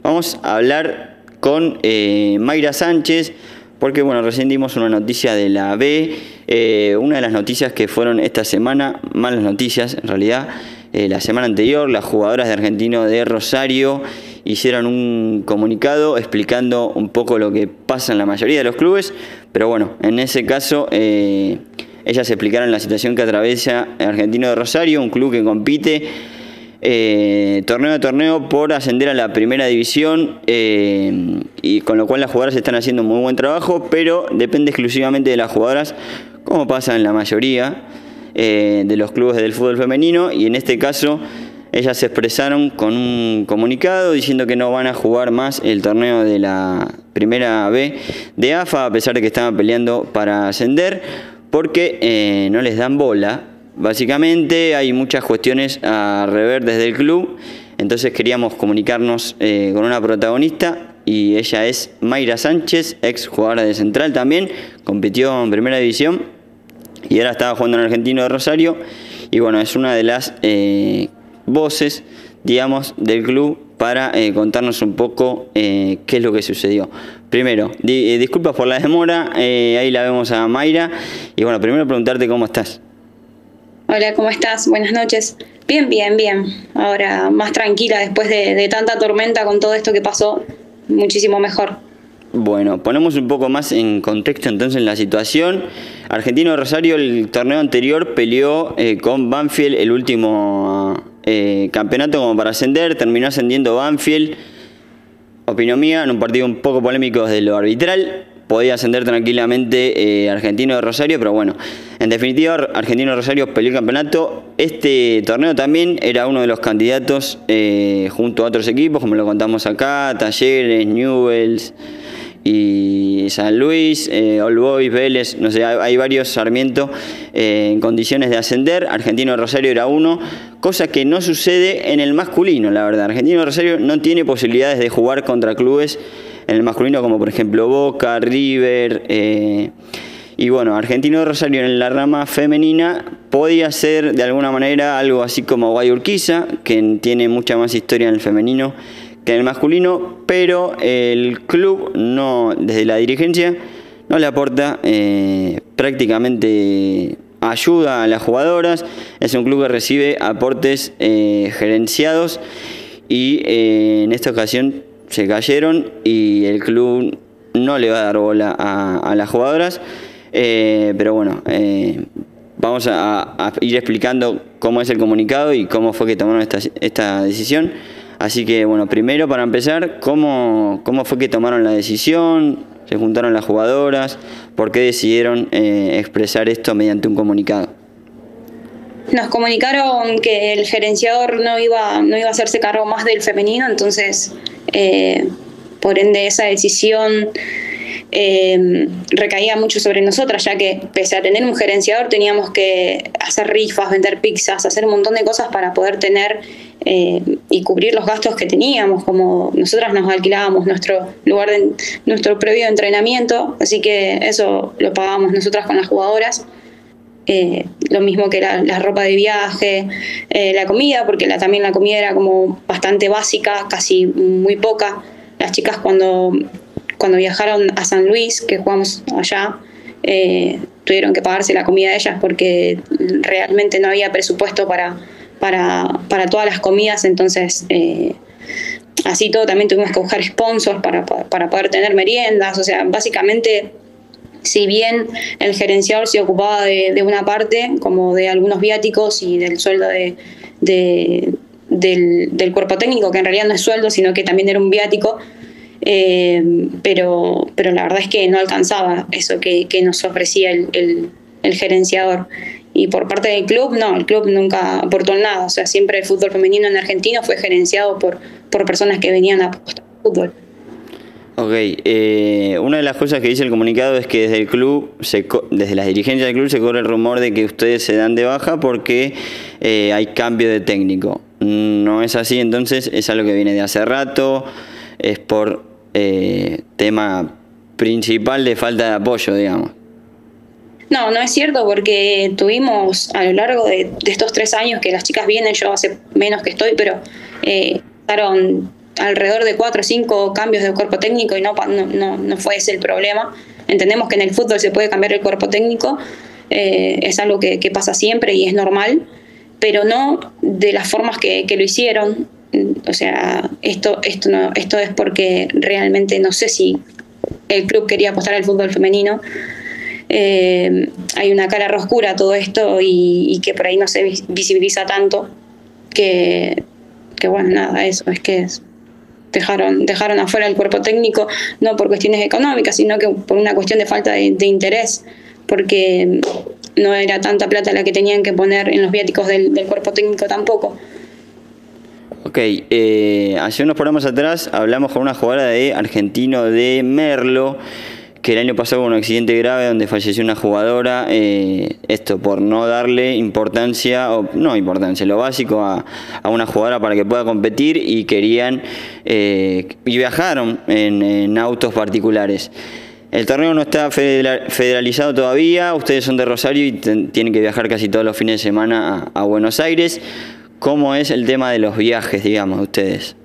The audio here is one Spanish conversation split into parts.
Vamos a hablar con Mayra Sánchez, porque bueno, recién dimos una noticia de la B, una de las noticias que fueron esta semana, malas noticias en realidad, la semana anterior las jugadoras de Argentino de Rosario hicieron un comunicado explicando un poco lo que pasa en la mayoría de los clubes, pero bueno, en ese caso ellas explicaron la situación que atraviesa Argentino de Rosario, un club que compite torneo a torneo por ascender a la primera división, y con lo cual las jugadoras están haciendo un muy buen trabajo, pero depende exclusivamente de las jugadoras, como pasa en la mayoría de los clubes del fútbol femenino, y en este caso ellas se expresaron con un comunicado diciendo que no van a jugar más el torneo de la primera B de AFA, a pesar de que estaban peleando para ascender, porque no les dan bola. Básicamente hay muchas cuestiones a rever desde el club, entonces queríamos comunicarnos con una protagonista, y ella es Mayra Sánchez, ex jugadora de Central también, compitió en primera división y ahora estaba jugando en Argentino de Rosario, y bueno, es una de las voces, digamos, del club para contarnos un poco qué es lo que sucedió. Primero, disculpas por la demora, ahí la vemos a Mayra, y bueno, primero preguntarte cómo estás. Hola, ¿cómo estás? Buenas noches. Bien, bien, bien. Ahora más tranquila después de tanta tormenta con todo esto que pasó, muchísimo mejor. Bueno, ponemos un poco más en contexto entonces la situación. Argentino de Rosario el torneo anterior peleó con Banfield el último campeonato como para ascender, terminó ascendiendo Banfield, opinión mía, en un partido un poco polémico desde lo arbitral. Podía ascender tranquilamente Argentino de Rosario, pero bueno, en definitiva Argentino de Rosario peleó el campeonato. Este torneo también era uno de los candidatos junto a otros equipos, como lo contamos acá, Talleres, Newell's y San Luis, All Boys, Vélez, no sé, hay varios, Sarmiento, en condiciones de ascender. Argentino de Rosario era uno, cosa que no sucede en el masculino, la verdad. Argentino de Rosario no tiene posibilidades de jugar contra clubes en el masculino, como por ejemplo Boca, River, y bueno, Argentino de Rosario en la rama femenina podía ser de alguna manera algo así como Guayurquiza, que tiene mucha más historia en el femenino que en el masculino, pero el club no, desde la dirigencia, no le aporta prácticamente ayuda a las jugadoras. Es un club que recibe aportes gerenciados, y en esta ocasión se cayeron y el club no le va a dar bola a las jugadoras, pero bueno, vamos a ir explicando cómo es el comunicado y cómo fue que tomaron esta decisión. Así que bueno, primero para empezar, ¿cómo fue que tomaron la decisión? ¿Se juntaron las jugadoras? ¿Por qué decidieron expresar esto mediante un comunicado? Nos comunicaron que el gerenciador no iba a hacerse cargo más del femenino, entonces por ende esa decisión recaía mucho sobre nosotras, ya que pese a tener un gerenciador teníamos que hacer rifas, vender pizzas, hacer un montón de cosas para poder tener y cubrir los gastos que teníamos, como nosotras nos alquilábamos nuestro lugar, nuestro previo entrenamiento, así que eso lo pagábamos nosotras con las jugadoras. Lo mismo que la ropa de viaje, la comida, porque también la comida era como bastante básica, casi muy poca. Las chicas cuando viajaron a San Luis, que jugamos allá, tuvieron que pagarse la comida de ellas porque realmente no había presupuesto para todas las comidas, entonces así todo también tuvimos que buscar sponsors para poder tener meriendas. O sea, básicamente, si bien el gerenciador se ocupaba de una parte, como de algunos viáticos y del sueldo del cuerpo técnico, que en realidad no es sueldo, sino que también era un viático, pero la verdad es que no alcanzaba eso que nos ofrecía el gerenciador. Y por parte del club, no, el club nunca aportó nada. O sea, siempre el fútbol femenino en Argentina fue gerenciado por personas que venían a apostar al fútbol. Ok, una de las cosas que dice el comunicado es que desde el club, desde las dirigencias del club se corre el rumor de que ustedes se dan de baja porque hay cambio de técnico. No es así, entonces es algo que viene de hace rato, es por tema principal de falta de apoyo, digamos. No, no es cierto, porque tuvimos a lo largo de estos 3 años que las chicas vienen, yo hace menos que estoy, pero pasaron alrededor de 4 o 5 cambios de cuerpo técnico y no fue ese el problema. Entendemos que en el fútbol se puede cambiar el cuerpo técnico, es algo que pasa siempre y es normal, pero no de las formas que lo hicieron. O sea, esto es porque realmente no sé si el club quería apostar al fútbol femenino. Hay una cara oscura a todo esto y que por ahí no se visibiliza tanto, que bueno, nada, eso es que dejaron afuera el cuerpo técnico, no por cuestiones económicas, sino que por una cuestión de falta de interés, porque no era tanta plata la que tenían que poner en los viáticos del cuerpo técnico tampoco. Ok, hace unos programas atrás hablamos con una jugadora de Argentino de Merlo, que el año pasado hubo un accidente grave donde falleció una jugadora, esto por no darle importancia, o no importancia, lo básico a una jugadora para que pueda competir, y querían, y viajaron en autos particulares. El torneo no está federalizado todavía, ustedes son de Rosario y tienen que viajar casi todos los fines de semana a Buenos Aires. ¿Cómo es el tema de los viajes, digamos, de ustedes?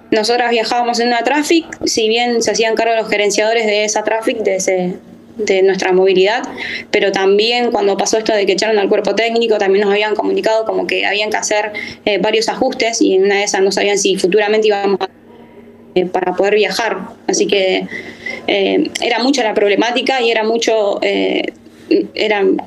Nosotras viajábamos en una Traffic, si bien se hacían cargo los gerenciadores de esa Traffic, de nuestra movilidad, pero también cuando pasó esto de que echaron al cuerpo técnico, también nos habían comunicado como que habían que hacer varios ajustes, y en una de esas no sabían si futuramente íbamos para poder viajar. Así que era mucha la problemática y era mucho...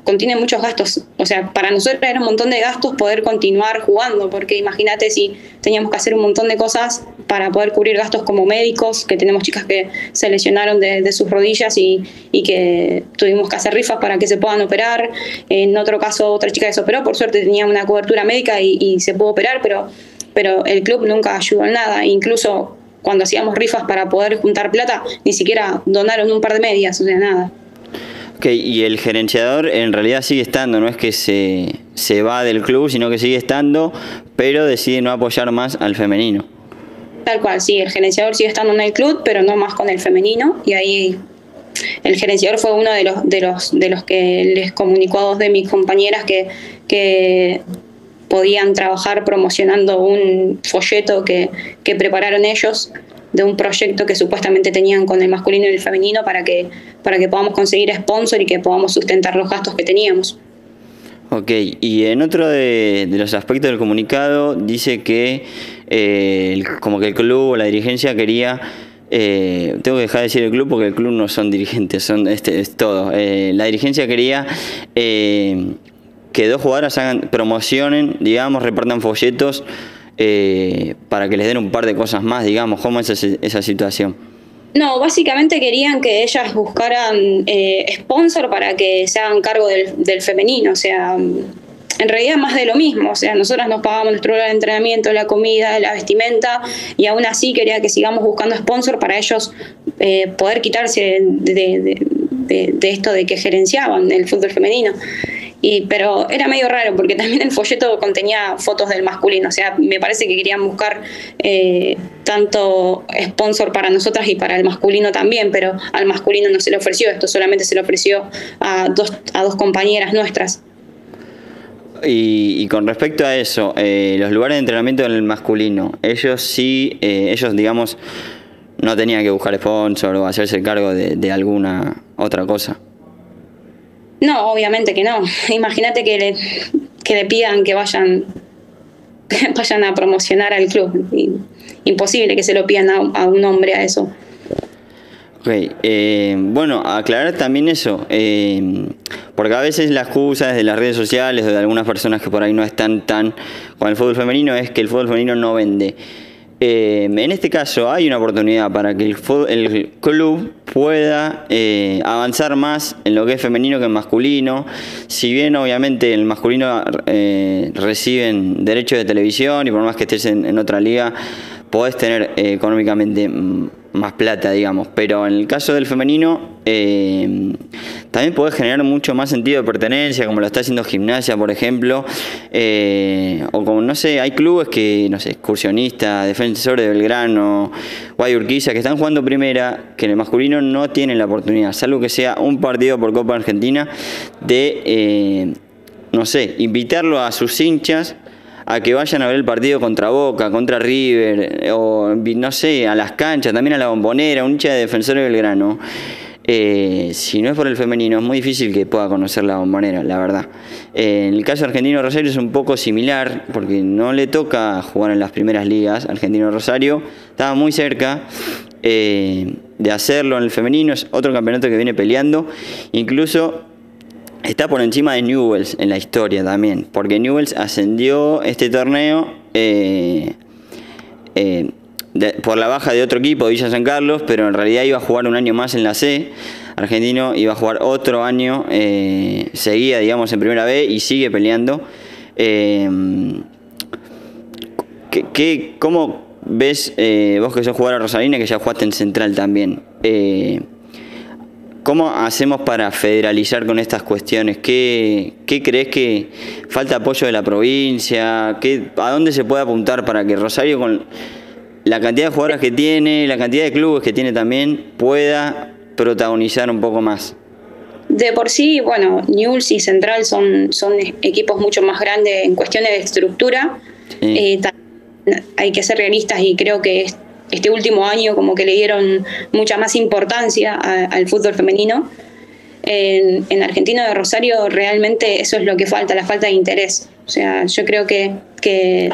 contiene muchos gastos. O sea, para nosotros era un montón de gastos poder continuar jugando, porque imagínate si teníamos que hacer un montón de cosas para poder cubrir gastos como médicos, que tenemos chicas que se lesionaron de sus rodillas y que tuvimos que hacer rifas para que se puedan operar. En otro caso, otra chica que se operó, por suerte tenía una cobertura médica y se pudo operar, pero el club nunca ayudó en nada. Incluso cuando hacíamos rifas para poder juntar plata, ni siquiera donaron un par de medias, o sea, nada. Ok, y el gerenciador en realidad sigue estando, no es que se va del club, sino que sigue estando, pero decide no apoyar más al femenino. Tal cual, sí, el gerenciador sigue estando en el club, pero no más con el femenino, y ahí el gerenciador fue uno de los que les comunicó a 2 de mis compañeras que podían trabajar promocionando un folleto que prepararon ellos, de un proyecto que supuestamente tenían con el masculino y el femenino para que podamos conseguir sponsor y que podamos sustentar los gastos que teníamos. Ok, y en otro de los aspectos del comunicado dice que como que el club o la dirigencia quería, tengo que dejar de decir el club porque el club no son dirigentes, es todo. La dirigencia quería que 2 jugadoras promocionen, digamos, repartan folletos, para que les den un par de cosas más, digamos. ¿Cómo es esa situación? No, básicamente querían que ellas buscaran sponsor para que se hagan cargo del femenino. O sea, en realidad más de lo mismo. O sea, nosotras nos pagamos nuestro hora de entrenamiento, la comida, la vestimenta, y aún así quería que sigamos buscando sponsor para ellos poder quitarse de esto de que gerenciaban el fútbol femenino. Pero era medio raro porque también el folleto contenía fotos del masculino. O sea, me parece que querían buscar tanto sponsor para nosotras y para el masculino también, pero al masculino no se le ofreció esto, solamente se le ofreció a dos compañeras nuestras. Y con respecto a eso, los lugares de entrenamiento del masculino, ellos sí, ellos digamos, no tenían que buscar sponsor o hacerse cargo de alguna otra cosa. No, obviamente que no. Imagínate que le pidan que vayan a promocionar al club. Imposible que se lo pidan a un hombre a eso. Ok, bueno, aclarar también eso, porque a veces la excusa desde las redes sociales o de algunas personas que por ahí no están tan con el fútbol femenino es que el fútbol femenino no vende. En este caso hay una oportunidad para que el club pueda avanzar más en lo que es femenino que en masculino. Si bien obviamente el masculino reciben derechos de televisión y por más que estés en otra liga podés tener económicamente más plata, digamos, pero en el caso del femenino también podés generar mucho más sentido de pertenencia, como lo está haciendo Gimnasia, por ejemplo, o como, no sé, hay clubes que, no sé, Excursionista, Defensor de Belgrano, Guayurquiza, que están jugando primera, que en el masculino no tienen la oportunidad, salvo que sea un partido por Copa Argentina, de, no sé, invitarlo a sus hinchas a que vayan a ver el partido contra Boca, contra River, o no sé, a las canchas, también a la Bombonera, un hincha de Defensor de Belgrano. Si no es por el femenino, es muy difícil que pueda conocer la Bombonera, la verdad. En el caso de Argentino Rosario es un poco similar, porque no le toca jugar en las primeras ligas. Argentino Rosario estaba muy cerca de hacerlo en el femenino, es otro campeonato que viene peleando. Incluso está por encima de Newell's en la historia también, porque Newell's ascendió este torneo por la baja de otro equipo, Villa San Carlos, pero en realidad iba a jugar un año más en la C. Argentino iba a jugar otro año, seguía, digamos, en primera B y sigue peleando. ¿Cómo ves, vos que sos jugadora rosarina, que ya jugaste en Central también, cómo hacemos para federalizar con estas cuestiones? ¿Qué crees que falta apoyo de la provincia? ¿A dónde se puede apuntar para que Rosario, con la cantidad de jugadoras que tiene, la cantidad de clubes que tiene también, pueda protagonizar un poco más? De por sí, bueno, Newell's y Central son equipos mucho más grandes en cuestiones de estructura. Sí. Hay que ser realistas y creo que este último año como que le dieron mucha más importancia al fútbol femenino. En Argentino de Rosario realmente eso es lo que falta, la falta de interés. O sea, yo creo que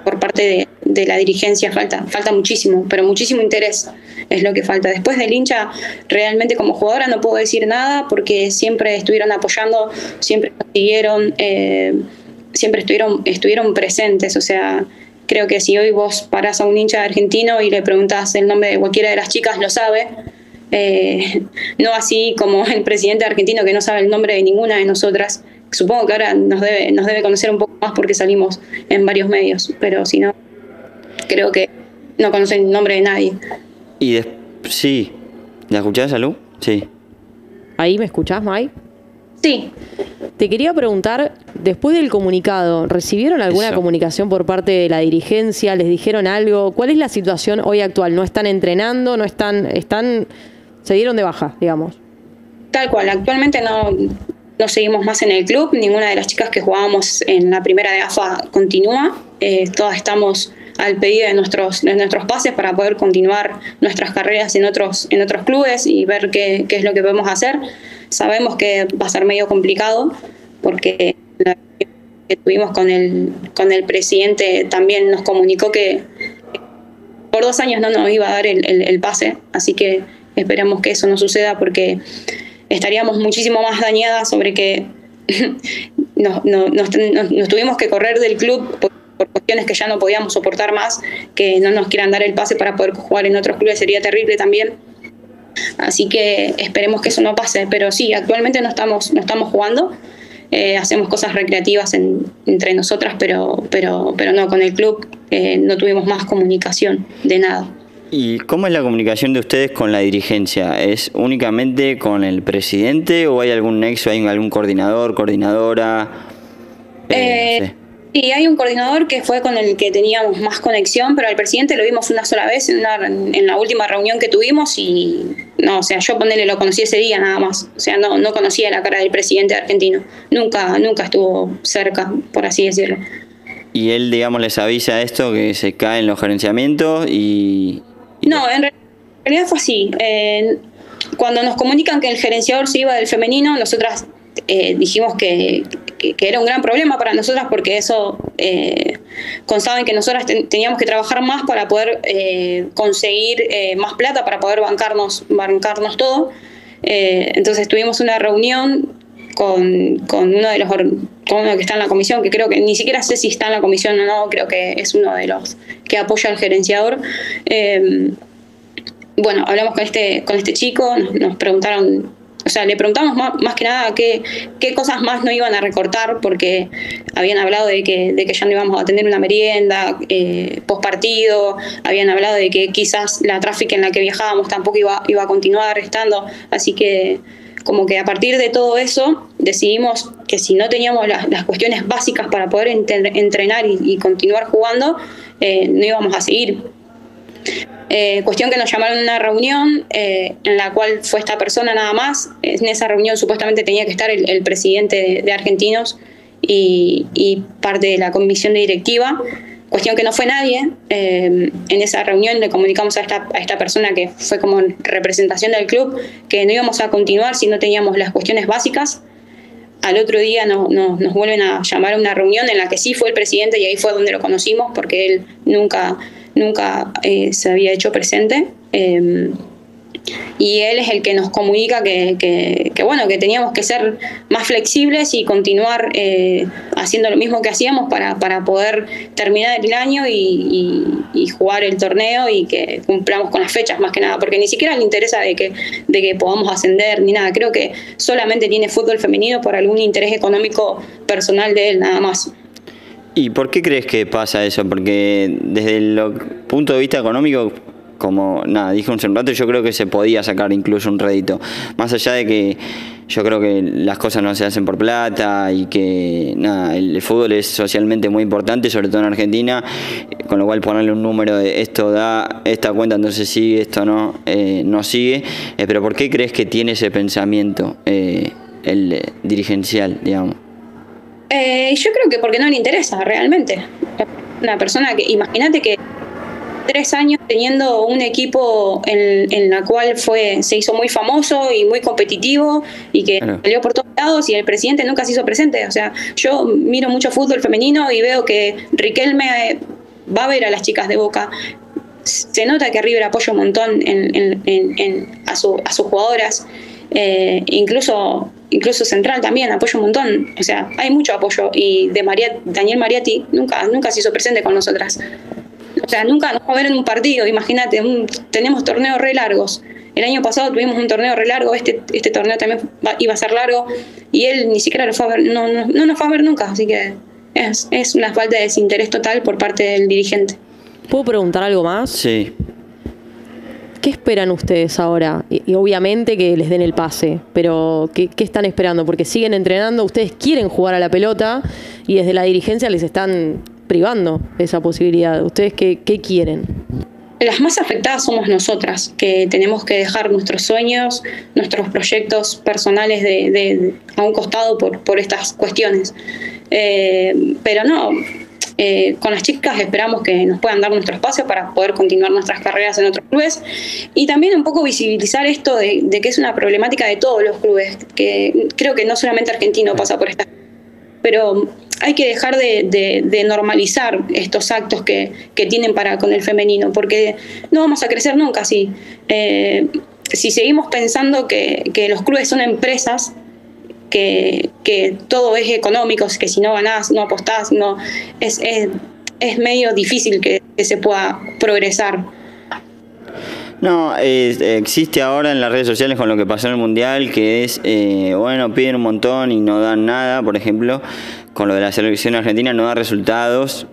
por parte de la dirigencia falta muchísimo, pero muchísimo interés es lo que falta. Después del hincha, realmente como jugadora no puedo decir nada porque siempre estuvieron apoyando, siempre siguieron, siempre estuvieron presentes. O sea, creo que si hoy vos parás a un hincha argentino y le preguntás el nombre de cualquiera de las chicas, lo sabe. No así como el presidente argentino que no sabe el nombre de ninguna de nosotras. Supongo que ahora nos debe conocer un poco más porque salimos en varios medios, pero si no, creo que no conoce el nombre de nadie. Sí, ¿la escuchás, Salud? Sí. ¿Ahí me escuchás, May? Sí. Te quería preguntar, después del comunicado, ¿recibieron alguna comunicación por parte de la dirigencia? ¿Les dijeron algo? ¿Cuál es la situación hoy actual? ¿No están entrenando? ¿No están se dieron de baja, digamos? Tal cual, actualmente no seguimos más en el club, ninguna de las chicas que jugábamos en la primera de AFA continúa, todas estamos al pedido de nuestros pases para poder continuar nuestras carreras en otros clubes y ver qué es lo que podemos hacer. Sabemos que va a ser medio complicado porque la que tuvimos con el presidente también nos comunicó que por 2 años no nos iba a dar el pase, así que esperemos que eso no suceda porque estaríamos muchísimo más dañadas sobre que nos tuvimos que correr del club por cuestiones que ya no podíamos soportar más, que no nos quieran dar el pase para poder jugar en otros clubes sería terrible también. Así que esperemos que eso no pase, pero sí, actualmente no estamos jugando, hacemos cosas recreativas entre nosotras, pero no, con el club no tuvimos más comunicación de nada. ¿Y cómo es la comunicación de ustedes con la dirigencia? ¿Es únicamente con el presidente o hay algún nexo, hay algún coordinador, coordinadora? No sé. Sí, hay un coordinador que fue con el que teníamos más conexión, pero al presidente lo vimos una sola vez en la última reunión que tuvimos y no, o sea, yo lo conocí ese día nada más. O sea, no conocía la cara del presidente argentino. Nunca estuvo cerca, por así decirlo. ¿Y él, digamos, les avisa esto, que se caen los gerenciamientos No, en realidad fue así. Cuando nos comunican que el gerenciador se iba del femenino, nosotras dijimos que era un gran problema para nosotras porque eso constaba en que nosotras teníamos que trabajar más para poder conseguir más plata, para poder bancarnos todo. Entonces tuvimos una reunión con uno que está en la comisión, que creo que ni siquiera sé si está en la comisión o no, creo que es uno de los que apoya al gerenciador. Bueno, hablamos con este chico, nos preguntaron, o sea, le preguntamos más que nada qué cosas más no iban a recortar, porque habían hablado de que ya no íbamos a tener una merienda post partido, habían hablado de que quizás la tráfico en la que viajábamos tampoco iba a continuar estando, así que como que a partir de todo eso decidimos que si no teníamos las cuestiones básicas para poder entrenar y continuar jugando, no íbamos a seguir. Cuestión que nos llamaron a una reunión en la cual fue esta persona nada más. En esa reunión supuestamente tenía que estar el presidente de Argentinos y parte de la comisión de directiva, cuestión que no fue nadie. En esa reunión le comunicamos a esta persona que fue como representación del club que no íbamos a continuar si no teníamos las cuestiones básicas. Al otro día nos vuelven a llamar a una reunión en la que sí fue el presidente, y ahí fue donde lo conocimos, porque él nunca se había hecho presente. Y él es el que nos comunica que teníamos que ser más flexibles y continuar haciendo lo mismo que hacíamos para poder terminar el año y jugar el torneo, y que cumplamos con las fechas, más que nada, porque ni siquiera le interesa de que podamos ascender ni nada. Creo que solamente tiene fútbol femenino por algún interés económico personal de él, nada más. ¿Y por qué crees que pasa eso? Porque desde el punto de vista económico, como dije hace un rato, yo creo que se podía sacar incluso un rédito. Más allá de que yo creo que las cosas no se hacen por plata y que el fútbol es socialmente muy importante, sobre todo en Argentina, con lo cual ponerle un número de esto da esta cuenta, entonces sigue, esto no sigue. Pero ¿por qué crees que tiene ese pensamiento el dirigencial, digamos? Yo creo que porque no le interesa realmente. Una persona que, imagínate que 3 años teniendo un equipo en la cual se hizo muy famoso y muy competitivo, y que salió por todos lados, y el presidente nunca se hizo presente. O sea, yo miro mucho fútbol femenino y veo que Riquelme va a ver a las chicas de Boca. Se nota que River apoya un montón a sus jugadoras. Incluso Central también apoya un montón. O sea, hay mucho apoyo, y Daniel Mariatti nunca se hizo presente con nosotras. O sea, nunca nos va a ver en un partido. Imagínate, tenemos torneos re largos. El año pasado tuvimos un torneo re largo, este torneo también iba a ser largo, y él ni siquiera lo fue a ver, no nos fue a ver nunca. Así que es una falta de desinterés total por parte del dirigente. ¿Puedo preguntar algo más? Sí. ¿Qué esperan ustedes ahora? Y obviamente que les den el pase, pero ¿qué están esperando? Porque siguen entrenando, ustedes quieren jugar a la pelota y desde la dirigencia les están privando esa posibilidad. ¿Ustedes qué quieren? Las más afectadas somos nosotras, que tenemos que dejar nuestros sueños, nuestros proyectos personales a un costado por estas cuestiones. Pero no, con las chicas esperamos que nos puedan dar nuestro espacio para poder continuar nuestras carreras en otros clubes, y también un poco visibilizar esto de que es una problemática de todos los clubes, que creo que no solamente Argentino pasa por esta, pero hay que dejar de normalizar estos actos que tienen con el femenino, porque no vamos a crecer nunca así. Si seguimos pensando que los clubes son empresas, que todo es económico, que si no ganás, no apostás, es medio difícil que se pueda progresar. No, existe ahora en las redes sociales con lo que pasó en el Mundial, que es, piden un montón y no dan nada. Por ejemplo, con lo de la selección argentina no da resultados,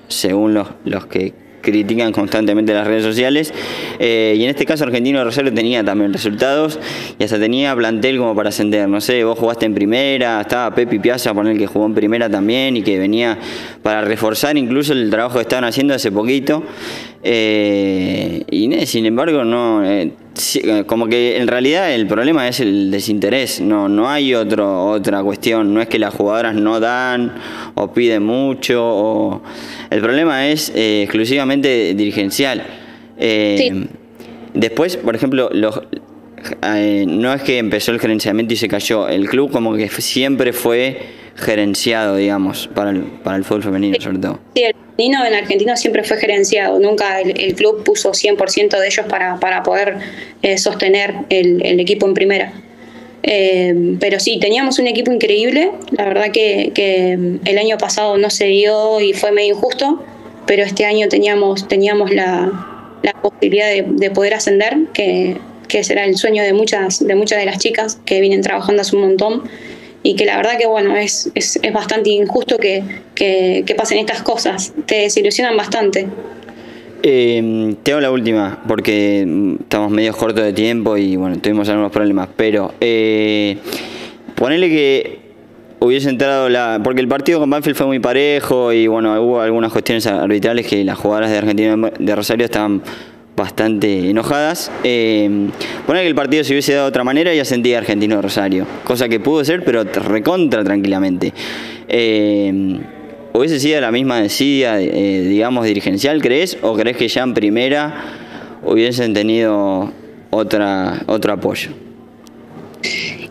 según los que critican constantemente las redes sociales, y en este caso Argentino de Rosario tenía también resultados y hasta tenía plantel como para ascender. No sé, vos jugaste en primera, estaba Pepi Piazza, poner que jugó en primera también y que venía para reforzar incluso el trabajo que estaban haciendo hace poquito, y sin embargo no, como que en realidad el problema es el desinterés, no hay otra cuestión, no es que las jugadoras no dan o piden mucho, el problema es exclusivamente dirigencial. Sí. Después, por ejemplo, no es que empezó el gerenciamiento y se cayó, el club como que siempre fue gerenciado, digamos, para el fútbol femenino, sobre todo. Sí, el femenino en Argentina siempre fue gerenciado, nunca el club puso 100% de ellos para poder sostener el equipo en primera. Pero sí, teníamos un equipo increíble, la verdad que el año pasado no se dio y fue medio injusto, pero este año teníamos la posibilidad de poder ascender, que será el sueño de muchas de las chicas que vienen trabajando hace un montón, y que la verdad que bueno, es bastante injusto que pasen estas cosas, te desilusionan bastante. Te hago la última, porque estamos medio cortos de tiempo y bueno, tuvimos algunos problemas, pero ponele que hubiese entrado porque el partido con Banfield fue muy parejo y bueno, hubo algunas cuestiones arbitrales que las jugadoras de Argentina de Rosario estaban bastante enojadas. Poner que el partido se hubiese dado de otra manera y ascendía Argentino de Rosario, cosa que pudo ser, pero recontra tranquilamente. ¿hubiese sido la misma desidia, digamos, dirigencial, crees? ¿O crees que ya en primera hubiesen tenido otro apoyo?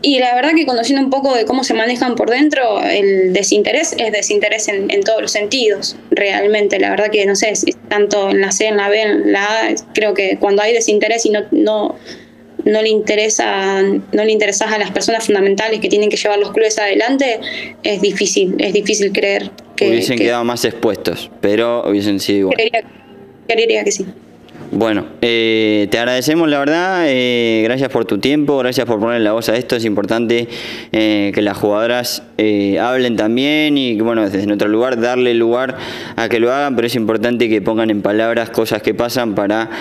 Y la verdad que conociendo un poco de cómo se manejan por dentro, el desinterés es desinterés en todos los sentidos, realmente. La verdad que no sé, si tanto en la C, en la B, en la A, creo que cuando hay desinterés y no le interesas a las personas fundamentales que tienen que llevar los clubes adelante, es difícil creer que hubiesen quedado más expuestos, pero hubiesen sido igual. Creería que sí. Bueno, te agradecemos la verdad, gracias por tu tiempo, gracias por poner la voz a esto. Es importante que las jugadoras hablen también y, bueno, desde nuestro lugar darle lugar a que lo hagan, pero es importante que pongan en palabras cosas que pasan para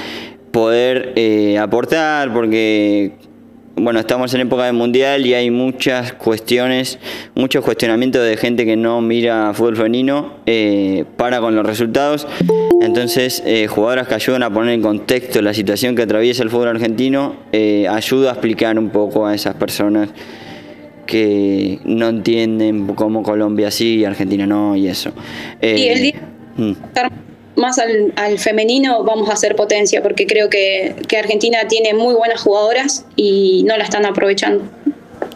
poder aportar, porque, bueno, estamos en época de mundial y hay muchas cuestiones, muchos cuestionamientos de gente que no mira fútbol femenino para con los resultados. Entonces, jugadoras que ayudan a poner en contexto la situación que atraviesa el fútbol argentino, ayuda a explicar un poco a esas personas que no entienden cómo Colombia sí y Argentina no, y eso. Y el día más al femenino vamos a hacer potencia, porque creo que Argentina tiene muy buenas jugadoras y no la están aprovechando.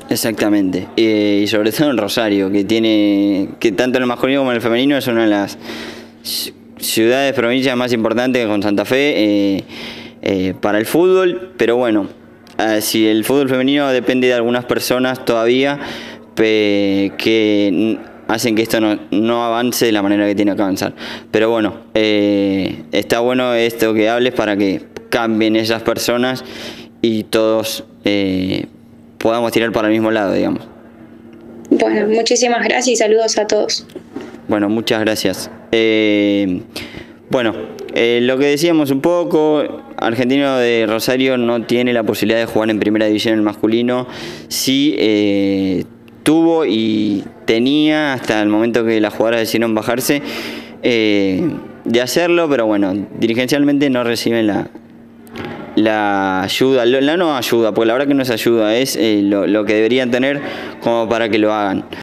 Exactamente, y sobre todo en Rosario, que tanto en el masculino como en el femenino es una de las ciudades, provincias más importantes con Santa Fe para el fútbol, pero bueno, si el fútbol femenino depende de algunas personas todavía que hacen que esto no avance de la manera que tiene que avanzar. Pero bueno, está bueno esto que hables para que cambien esas personas y todos podamos tirar para el mismo lado, digamos. Bueno, muchísimas gracias y saludos a todos. Bueno, muchas gracias. Bueno, lo que decíamos un poco, Argentino de Rosario no tiene la posibilidad de jugar en primera división en el masculino. Sí tuvo y tenía hasta el momento que las jugadoras decidieron bajarse de hacerlo, pero bueno, dirigencialmente no reciben la ayuda, la no ayuda, porque la verdad que no es ayuda, es lo que deberían tener como para que lo hagan.